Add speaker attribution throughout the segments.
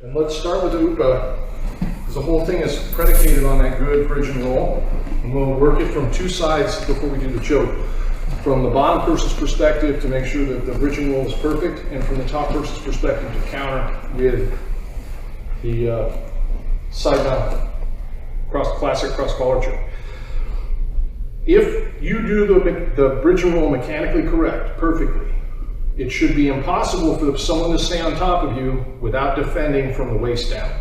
Speaker 1: And let's start with the UPA, because the whole thing is predicated on that good bridge and roll. And we'll work it from two sides before we do the choke. From the bottom person's perspective to make sure that the bridge and roll is perfect, and from the top person's perspective to counter with the side mount classic cross collar choke. If you do the bridge and roll mechanically correct, perfectly, it should be impossible for someone to stay on top of you without defending from the waist down.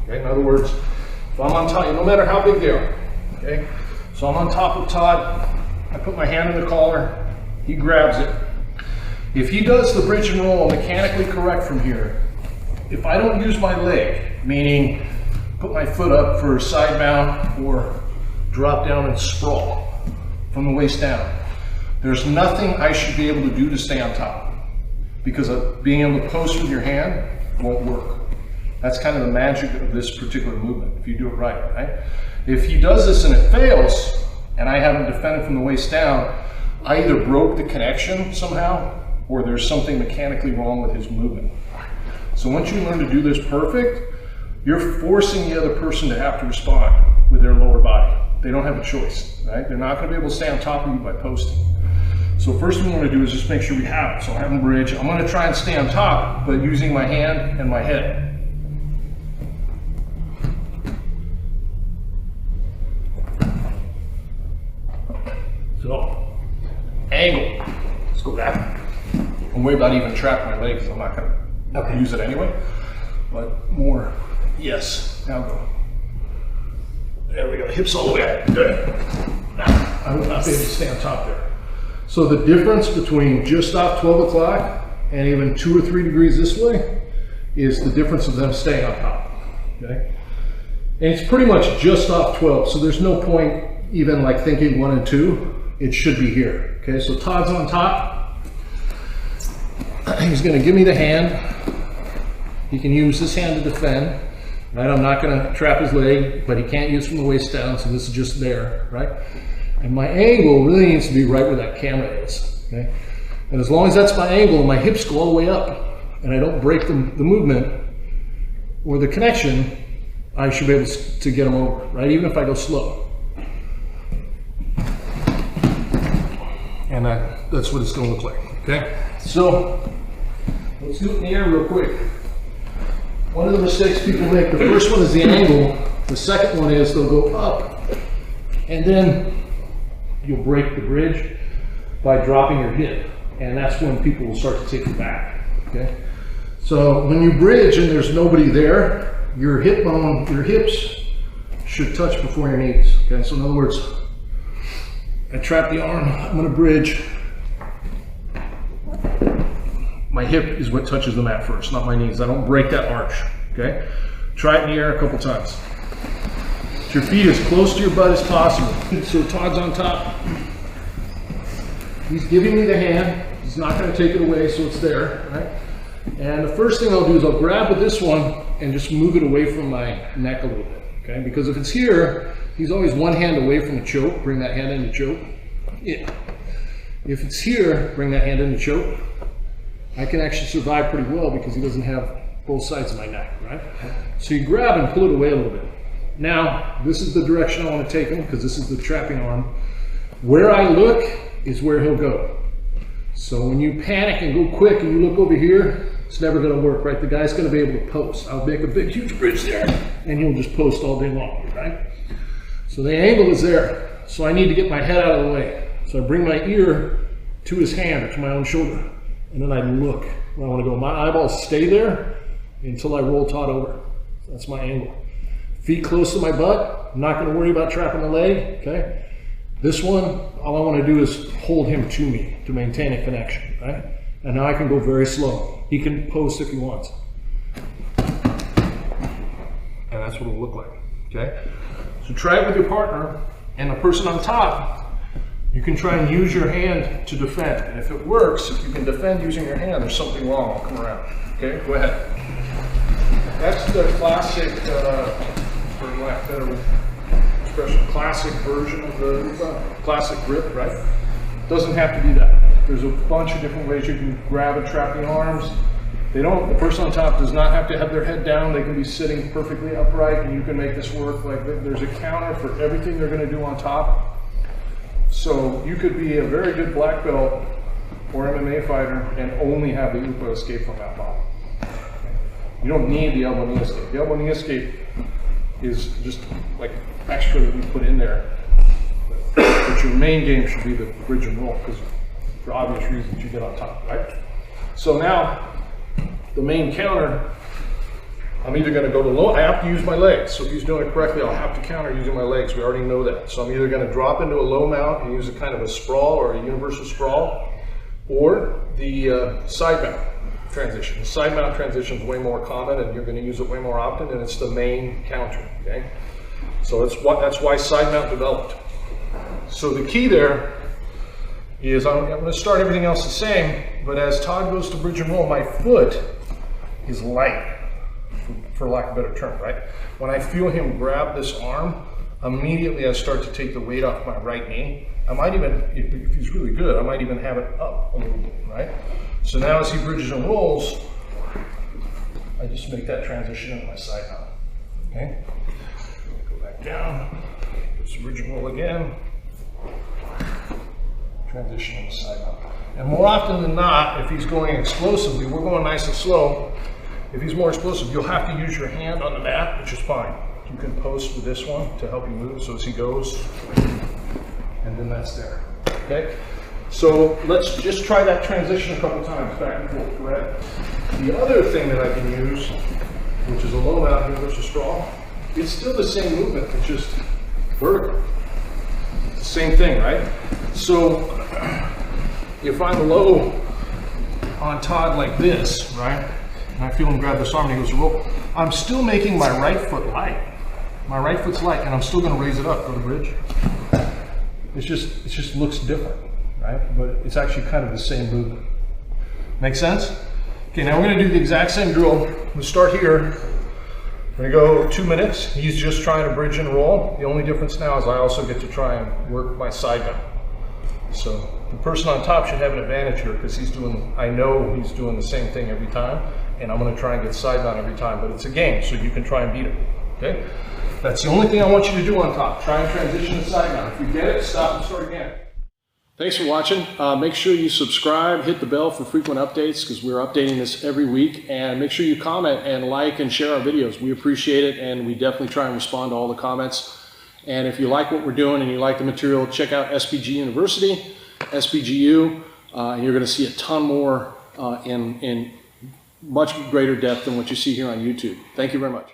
Speaker 1: Okay? In other words, if I'm on top, no matter how big they are, okay? So I'm on top of Todd, I put my hand in the collar, he grabs it. If he does the bridge and roll mechanically correct from here, if I don't use my leg, meaning put my foot up for side mount or drop down and sprawl from the waist down, there's nothing I should be able to do to stay on top, because being able to post with your hand won't work. That's kind of the magic of this particular movement, if you do it right, right? If he does this and it fails, and I haven't defended from the waist down, I either broke the connection somehow, or there's something mechanically wrong with his movement. So once you learn to do this perfect, you're forcing the other person to have to respond with their lower body. They don't have a choice, right? They're not gonna be able to stay on top of you by posting. So first thing we're gonna do is just make sure we have it. So I have him bridge. I'm gonna try and stay on top, but using my hand and my head. So, angle. Let's go back. Don't worry about even trapping my leg, because I'm not gonna use it anyway. But more, yes, now go. There we go, hips all the way out, good. Now, I will not be able to stay on top there. So the difference between just off 12 o'clock and even 2 or 3 degrees this way is the difference of them staying on top, okay? And it's pretty much just off 12, so there's no point even like thinking 1 and 2. It should be here, okay? So Todd's on top. He's gonna give me the hand. He can use this hand to defend, right? I'm not gonna trap his leg, but he can't use from the waist down, so this is just there, right? And my angle really needs to be right where that camera is, okay? And as long as that's my angle and my hips go all the way up and I don't break the movement or the connection, I should be able to get him over, right? Even if I go slow. And that's what it's gonna look like, okay? So, let's do it in the air real quick. One of the mistakes people make, the first one is the angle. The second one is they'll go up and then you'll break the bridge by dropping your hip. And that's when people will start to take you back, okay? So when you bridge and there's nobody there, your hip bone, your hips should touch before your knees, okay? So in other words, I trap the arm, I'm gonna bridge. My hip is what touches the mat first, not my knees. I don't break that arch, okay? Try it in the air a couple times. Get your feet as close to your butt as possible. So Todd's on top. He's giving me the hand. He's not gonna take it away, so it's there, right? And the first thing I'll do is I'll grab with this one and just move it away from my neck a little bit, okay? Because if it's here, he's always one hand away from the choke. Bring that hand into choke. Yeah. If it's here, bring that hand into choke. I can actually survive pretty well because he doesn't have both sides of my neck, right? So you grab and pull it away a little bit. Now, this is the direction I want to take him because this is the trapping arm. Where I look is where he'll go. So when you panic and go quick and you look over here, it's never going to work, right? The guy's going to be able to post. I'll make a big, huge bridge there and he'll just post all day long, right? So the angle is there. So I need to get my head out of the way. So I bring my ear to his hand or to my own shoulder. And then I look where I want to go. My eyeballs stay there until I roll Todd over. That's my angle. Feet close to my butt. I'm not going to worry about trapping the leg, okay? This one, all I want to do is hold him to me to maintain a connection, right? And now I can go very slow. He can post if he wants. And that's what it'll look like, okay? So try it with your partner and the person on top. You can try and use your hand to defend. And if it works, if you can defend using your hand, there's something wrong. I'll come around. Okay, go ahead. That's the classic, for lack of better expression, classic version of the classic grip, right? Doesn't have to be that. There's a bunch of different ways you can grab and trap the arms. The person on top does not have to have their head down. They can be sitting perfectly upright, and you can make this work. Like, there's a counter for everything they're going to do on top. So you could be a very good black belt or MMA fighter and only have the UPA escape from that bottom. You don't need the elbow knee escape. The elbow knee escape is just like extra that we put in there. But your main game should be the bridge and roll, because for obvious reasons you get on top, right? So now, the main counter, I'm either going to go to low, I have to use my legs. So if he's doing it correctly, I'll have to counter using my legs. We already know that. So I'm either going to drop into a low mount and use a kind of a sprawl or a universal sprawl, or the side mount transition. The side mount transition is way more common, and you're going to use it way more often, and it's the main counter, okay? So that's why side mount developed. So the key there is I'm going to start everything else the same, but as Todd goes to bridge and roll, my foot is light, for lack of a better term, right? When I feel him grab this arm, immediately I start to take the weight off my right knee. I might even, if he's really good, I might even have it up a little bit, right? So now as he bridges and rolls, I just make that transition into my side mount, okay? Go back down, just bridge and roll again. Transition into side mount. And more often than not, if he's going explosively, we're going nice and slow. If he's more explosive, you'll have to use your hand on the mat, which is fine. You can post with this one to help you move, so as he goes, and then that's there, okay? So let's just try that transition a couple times, back and forth, correct? The other thing that I can use, which is a low mount universal straw, it's still the same movement, it's just vertical. It's the same thing, right? So if I'm low on Todd like this, right, and I feel him grab this arm and he goes to roll, I'm still making my right foot light. My right foot's light, and I'm still going to raise it up, go to bridge. It just looks different, right? But it's actually kind of the same movement. Make sense? Okay, now we're going to do the exact same drill. We'll start here. We're going to go 2 minutes. He's just trying to bridge and roll. The only difference now is I also get to try and work my side mount. So the person on top should have an advantage here, because I know he's doing the same thing every time, and I'm going to try and get side mount every time, but it's a game, so you can try and beat it, okay? That's the only thing I want you to do on top. Try and transition to side mount. If you get it, stop and start again. Thanks for watching. Make sure you subscribe, hit the bell for frequent updates, because we're updating this every week, and make sure you comment and like and share our videos. We appreciate it, and we definitely try and respond to all the comments. And if you like what we're doing and you like the material, check out SBG University, SBGU, and you're going to see a ton more in much greater depth than what you see here on YouTube. Thank you very much.